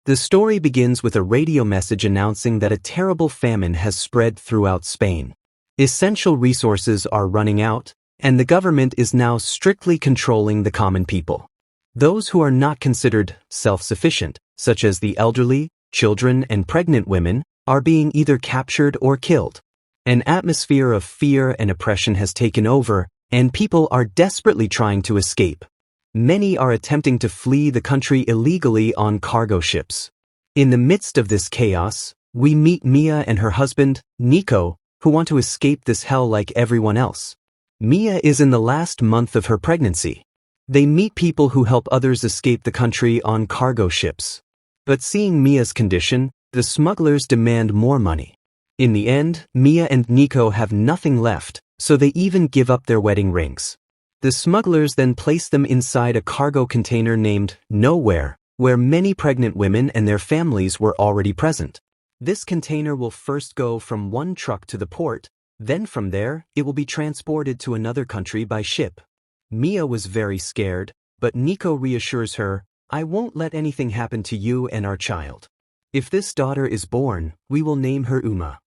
The story begins with a radio message announcing that a terrible famine has spread throughout Spain. Essential resources are running out, and the government is now strictly controlling the common people. Those who are not considered self-sufficient, such as the elderly, children, and pregnant women, are being either captured or killed. An atmosphere of fear and oppression has taken over, and people are desperately trying to escape. Many are attempting to flee the country illegally on cargo ships. In the midst of this chaos, we meet Mia and her husband, Nico, who want to escape this hell like everyone else. Mia is in the last month of her pregnancy. They meet people who help others escape the country on cargo ships. But seeing Mia's condition, the smugglers demand more money. In the end, Mia and Nico have nothing left, so they even give up their wedding rings. The smugglers then place them inside a cargo container named Nowhere, where many pregnant women and their families were already present. This container will first go from one truck to the port, then from there, it will be transported to another country by ship. Mia was very scared, but Nico reassures her, "I won't let anything happen to you and our child. If this daughter is born, we will name her Uma."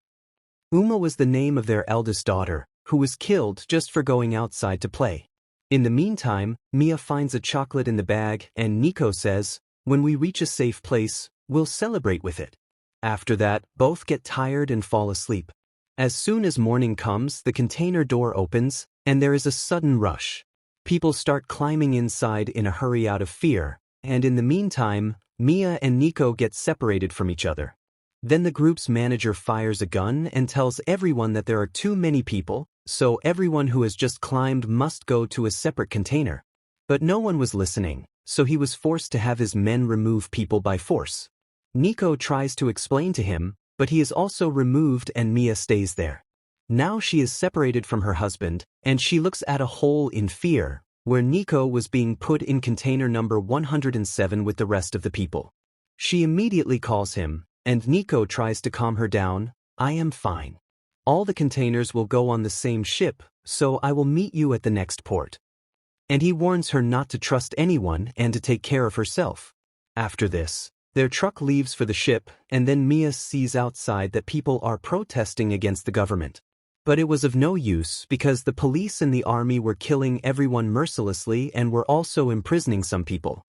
Uma was the name of their eldest daughter, who was killed just for going outside to play. In the meantime, Mia finds a chocolate in the bag and Nico says, "When we reach a safe place, we'll celebrate with it." After that, both get tired and fall asleep. As soon as morning comes, the container door opens, and there is a sudden rush. People start climbing inside in a hurry out of fear, and in the meantime, Mia and Nico get separated from each other. Then the group's manager fires a gun and tells everyone that there are too many people, so everyone who has just climbed must go to a separate container. But no one was listening, so he was forced to have his men remove people by force. Nico tries to explain to him, but he is also removed and Mia stays there. Now she is separated from her husband, and she looks at a hole in fear, where Nico was being put in container number 107 with the rest of the people. She immediately calls him, and Nico tries to calm her down. "I am fine. All the containers will go on the same ship, so I will meet you at the next port." And he warns her not to trust anyone and to take care of herself. After this, their truck leaves for the ship, and then Mia sees outside that people are protesting against the government. But it was of no use because the police and the army were killing everyone mercilessly and were also imprisoning some people.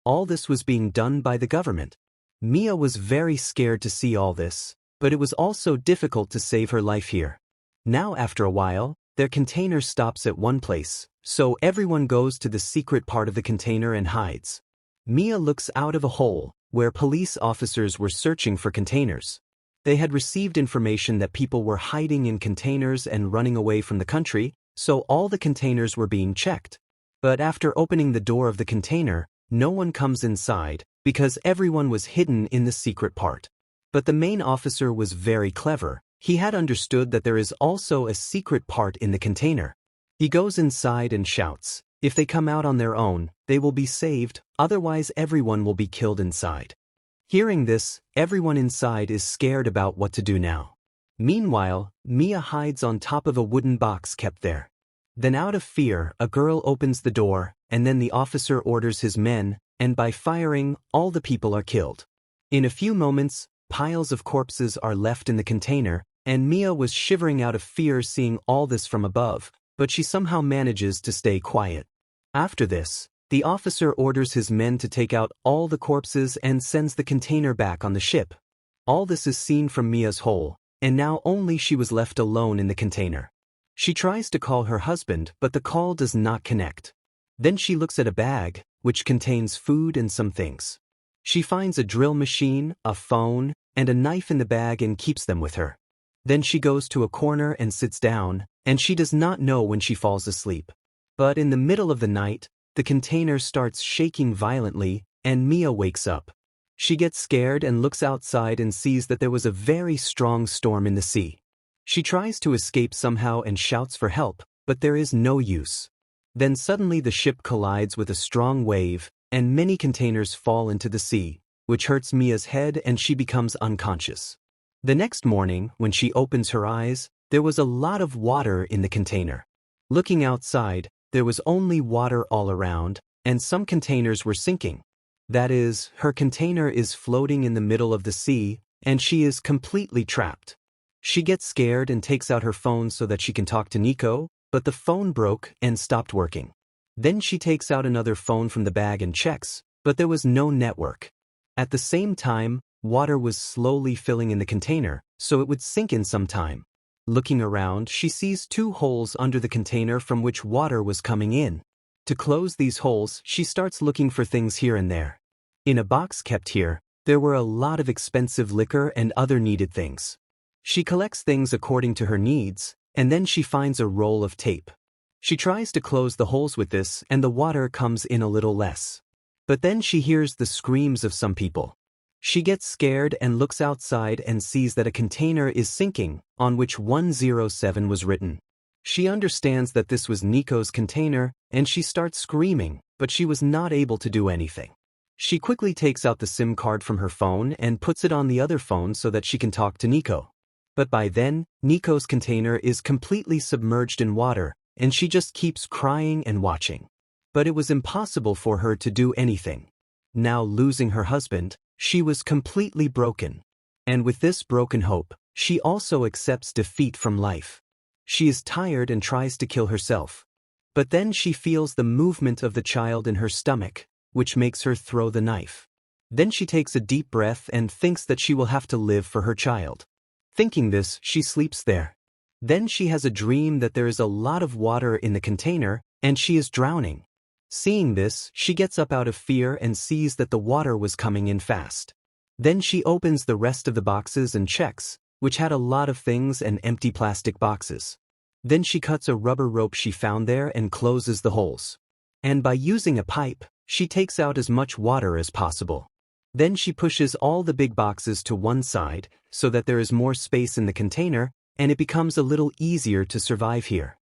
All this was being done by the government. Mia was very scared to see all this, but it was also difficult to save her life here. Now after a while, their container stops at one place, so everyone goes to the secret part of the container and hides. Mia looks out of a hole, where police officers were searching for containers. They had received information that people were hiding in containers and running away from the country, so all the containers were being checked. But after opening the door of the container, no one comes inside, because everyone was hidden in the secret part. But the main officer was very clever. He had understood that there is also a secret part in the container. He goes inside and shouts, "If they come out on their own, they will be saved, otherwise everyone will be killed inside." Hearing this, everyone inside is scared about what to do now. Meanwhile, Mia hides on top of a wooden box kept there. Then out of fear, a girl opens the door, and then the officer orders his men, and by firing, all the people are killed. In a few moments, piles of corpses are left in the container, and Mia was shivering out of fear seeing all this from above, but she somehow manages to stay quiet. After this, the officer orders his men to take out all the corpses and sends the container back on the ship. All this is seen from Mia's hole, and now only she was left alone in the container. She tries to call her husband, but the call does not connect. Then she looks at a bag, which contains food and some things. She finds a drill machine, a phone, and a knife in the bag and keeps them with her. Then she goes to a corner and sits down, and she does not know when she falls asleep. But in the middle of the night, the container starts shaking violently, and Mia wakes up. She gets scared and looks outside and sees that there was a very strong storm in the sea. She tries to escape somehow and shouts for help, but there is no use. Then suddenly the ship collides with a strong wave, and many containers fall into the sea, which hurts Mia's head and she becomes unconscious. The next morning, when she opens her eyes, there was a lot of water in the container. Looking outside, there was only water all around, and some containers were sinking. That is, her container is floating in the middle of the sea, and she is completely trapped. She gets scared and takes out her phone so that she can talk to Nico, but the phone broke and stopped working. Then she takes out another phone from the bag and checks, but there was no network. At the same time, water was slowly filling in the container, so it would sink in some time. Looking around, she sees 2 holes under the container from which water was coming in. To close these holes, she starts looking for things here and there. In a box kept here, there were a lot of expensive liquor and other needed things. She collects things according to her needs, and then she finds a roll of tape. She tries to close the holes with this, and the water comes in a little less. But then she hears the screams of some people. She gets scared and looks outside and sees that a container is sinking, on which 107 was written. She understands that this was Nico's container, and she starts screaming, but she was not able to do anything. She quickly takes out the SIM card from her phone and puts it on the other phone so that she can talk to Nico. But by then, Nico's container is completely submerged in water, and she just keeps crying and watching. But it was impossible for her to do anything. Now losing her husband, she was completely broken. And with this broken hope, she also accepts defeat from life. She is tired and tries to kill herself. But then she feels the movement of the child in her stomach, which makes her throw the knife. Then she takes a deep breath and thinks that she will have to live for her child. Thinking this, she sleeps there. Then she has a dream that there is a lot of water in the container, and she is drowning. Seeing this, she gets up out of fear and sees that the water was coming in fast. Then she opens the rest of the boxes and checks, which had a lot of things and empty plastic boxes. Then she cuts a rubber rope she found there and closes the holes. And by using a pipe, she takes out as much water as possible. Then she pushes all the big boxes to one side so that there is more space in the container, and it becomes a little easier to survive here.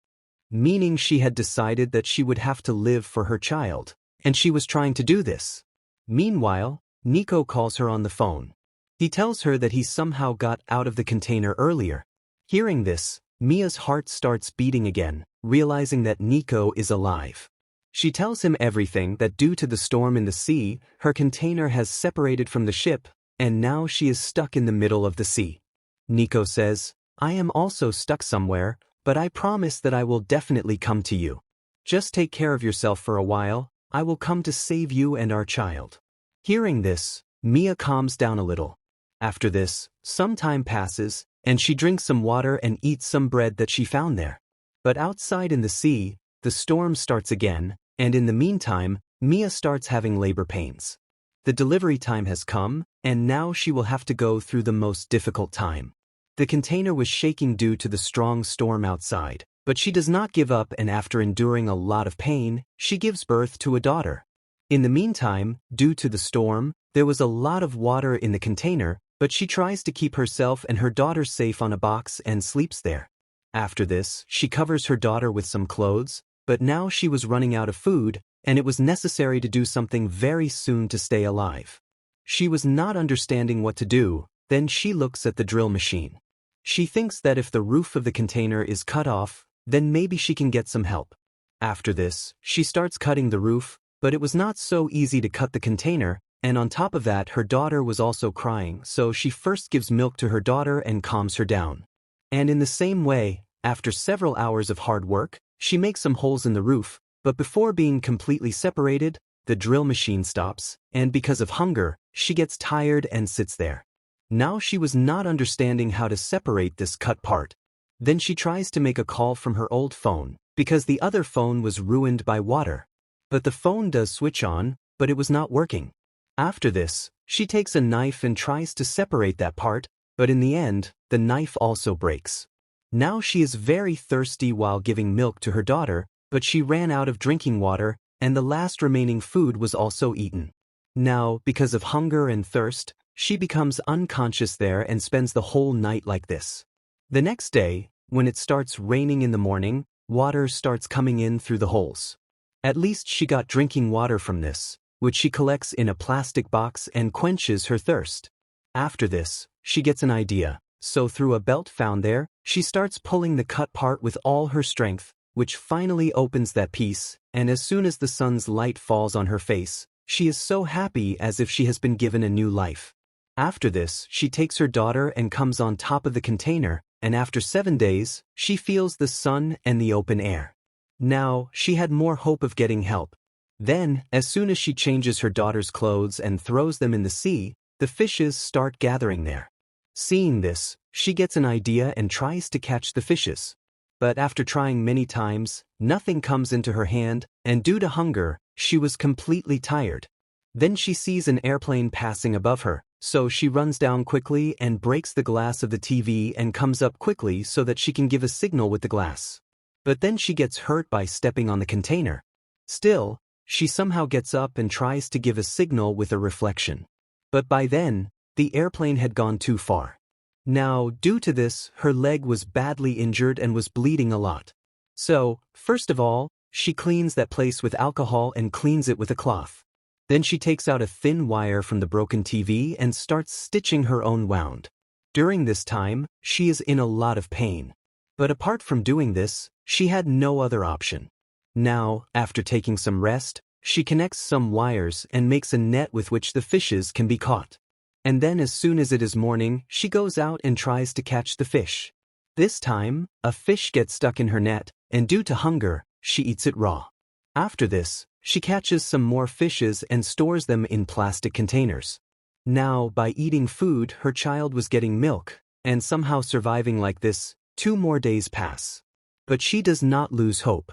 Meaning she had decided that she would have to live for her child, and she was trying to do this. Meanwhile, Nico calls her on the phone. He tells her that he somehow got out of the container earlier. Hearing this, Mia's heart starts beating again, realizing that Nico is alive. She tells him everything, that due to the storm in the sea, her container has separated from the ship, and now she is stuck in the middle of the sea. Nico says, "I am also stuck somewhere, but I promise that I will definitely come to you. Just take care of yourself for a while, I will come to save you and our child." Hearing this, Mia calms down a little. After this, some time passes, and she drinks some water and eats some bread that she found there. But outside in the sea, the storm starts again, and in the meantime, Mia starts having labor pains. The delivery time has come, and now she will have to go through the most difficult time. The container was shaking due to the strong storm outside, but she does not give up, and after enduring a lot of pain, she gives birth to a daughter. In the meantime, due to the storm, there was a lot of water in the container, but she tries to keep herself and her daughter safe on a box and sleeps there. After this, she covers her daughter with some clothes, but now she was running out of food, and it was necessary to do something very soon to stay alive. She was not understanding what to do, then she looks at the drill machine. She thinks that if the roof of the container is cut off, then maybe she can get some help. After this, she starts cutting the roof, but it was not so easy to cut the container, and on top of that her daughter was also crying, so she first gives milk to her daughter and calms her down. And in the same way, after several hours of hard work, she makes some holes in the roof, but before being completely separated, the drill machine stops, and because of hunger, she gets tired and sits there. Now she was not understanding how to separate this cut part. Then she tries to make a call from her old phone, because the other phone was ruined by water. But the phone does switch on, but it was not working. After this, she takes a knife and tries to separate that part, but in the end, the knife also breaks. Now she is very thirsty while giving milk to her daughter, but she ran out of drinking water, and the last remaining food was also eaten. Now, because of hunger and thirst, she becomes unconscious there and spends the whole night like this. The next day, when it starts raining in the morning, water starts coming in through the holes. At least she got drinking water from this, which she collects in a plastic box and quenches her thirst. After this, she gets an idea. So through a belt found there, she starts pulling the cut part with all her strength, which finally opens that piece, and as soon as the sun's light falls on her face, She is so happy as if she has been given a new life. After this, she takes her daughter and comes on top of the container, and after 7 days, she feels the sun and the open air. Now, she had more hope of getting help. Then, as soon as she changes her daughter's clothes and throws them in the sea, the fishes start gathering there. Seeing this, she gets an idea and tries to catch the fishes. But after trying many times, nothing comes into her hand, and due to hunger, she was completely tired. Then she sees an airplane passing above her, so she runs down quickly and breaks the glass of the TV and comes up quickly so that she can give a signal with the glass. But then she gets hurt by stepping on the container. Still, she somehow gets up and tries to give a signal with a reflection. But by then, the airplane had gone too far. Now, due to this, her leg was badly injured and was bleeding a lot. So, first of all, she cleans that place with alcohol and cleans it with a cloth. Then she takes out a thin wire from the broken TV and starts stitching her own wound. During this time, she is in a lot of pain. But apart from doing this, she had no other option. Now, after taking some rest, she connects some wires and makes a net with which the fishes can be caught. And then as soon as it is morning, she goes out and tries to catch the fish. This time, a fish gets stuck in her net, and due to hunger, she eats it raw. After this, she catches some more fishes and stores them in plastic containers. Now, by eating food, her child was getting milk, and somehow surviving like this, 2 more days pass. But she does not lose hope.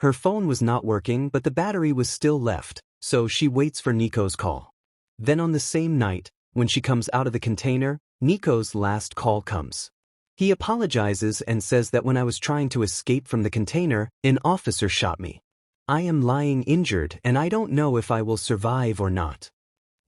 Her phone was not working, but the battery was still left, so she waits for Nico's call. Then on the same night, when she comes out of the container, Nico's last call comes. He apologizes and says that when I was trying to escape from the container, an officer shot me. I am lying injured and I don't know if I will survive or not.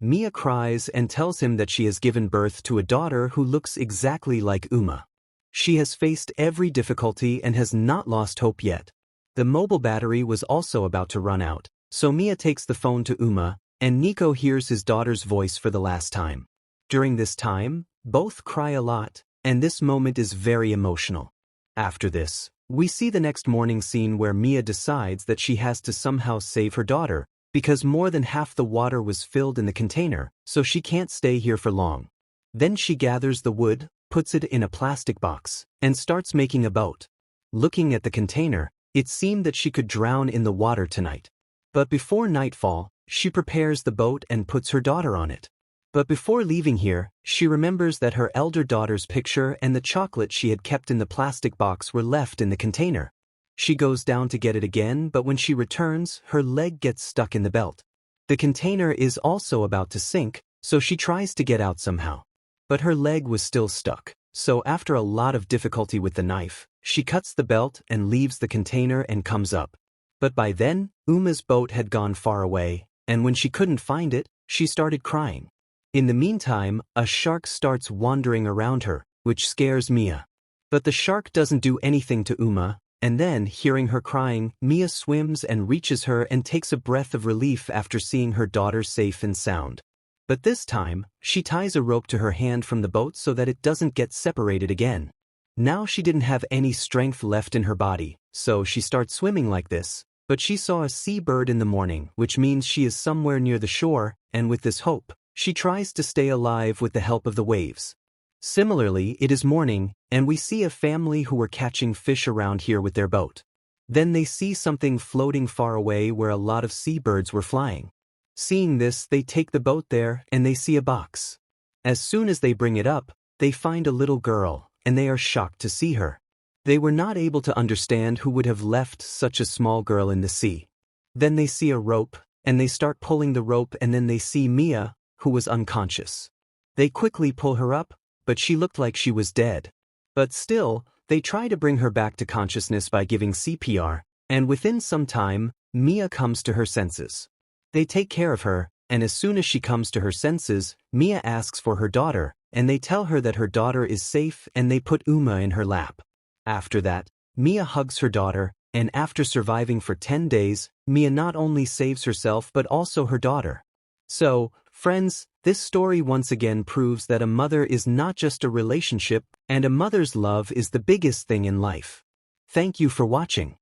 Mia cries and tells him that she has given birth to a daughter who looks exactly like Uma. She has faced every difficulty and has not lost hope yet. The mobile battery was also about to run out, so Mia takes the phone to Uma, and Nico hears his daughter's voice for the last time. During this time, both cry a lot, and this moment is very emotional. After this, we see the next morning scene where Mia decides that she has to somehow save her daughter, because more than half the water was filled in the container, so she can't stay here for long. Then she gathers the wood, puts it in a plastic box, and starts making a boat. Looking at the container, it seemed that she could drown in the water tonight. But before nightfall, she prepares the boat and puts her daughter on it. But before leaving here, she remembers that her elder daughter's picture and the chocolate she had kept in the plastic box were left in the container. She goes down to get it again, but when she returns, her leg gets stuck in the belt. The container is also about to sink, so she tries to get out somehow. But her leg was still stuck, so after a lot of difficulty with the knife, she cuts the belt and leaves the container and comes up. But by then, Uma's boat had gone far away, and when she couldn't find it, she started crying. In the meantime, a shark starts wandering around her, which scares Mia. But the shark doesn't do anything to Uma, and then, hearing her crying, Mia swims and reaches her and takes a breath of relief after seeing her daughter safe and sound. But this time, she ties a rope to her hand from the boat so that it doesn't get separated again. Now she didn't have any strength left in her body, so she starts swimming like this. But she saw a seabird in the morning, which means she is somewhere near the shore, and with this hope, she tries to stay alive with the help of the waves. Similarly, it is morning, and we see a family who were catching fish around here with their boat. Then they see something floating far away where a lot of seabirds were flying. Seeing this, they take the boat there, and they see a box. As soon as they bring it up, they find a little girl, and they are shocked to see her. They were not able to understand who would have left such a small girl in the sea. Then they see a rope, and they start pulling the rope, and then they see Mia, who was unconscious. They quickly pull her up, but she looked like she was dead. But still, they try to bring her back to consciousness by giving CPR, and within some time, Mia comes to her senses. They take care of her, and as soon as she comes to her senses, Mia asks for her daughter, and they tell her that her daughter is safe, and they put Uma in her lap. After that, Mia hugs her daughter, and after surviving for 10 days, Mia not only saves herself but also her daughter. So, friends, this story once again proves that a mother is not just a relationship, and a mother's love is the biggest thing in life. Thank you for watching.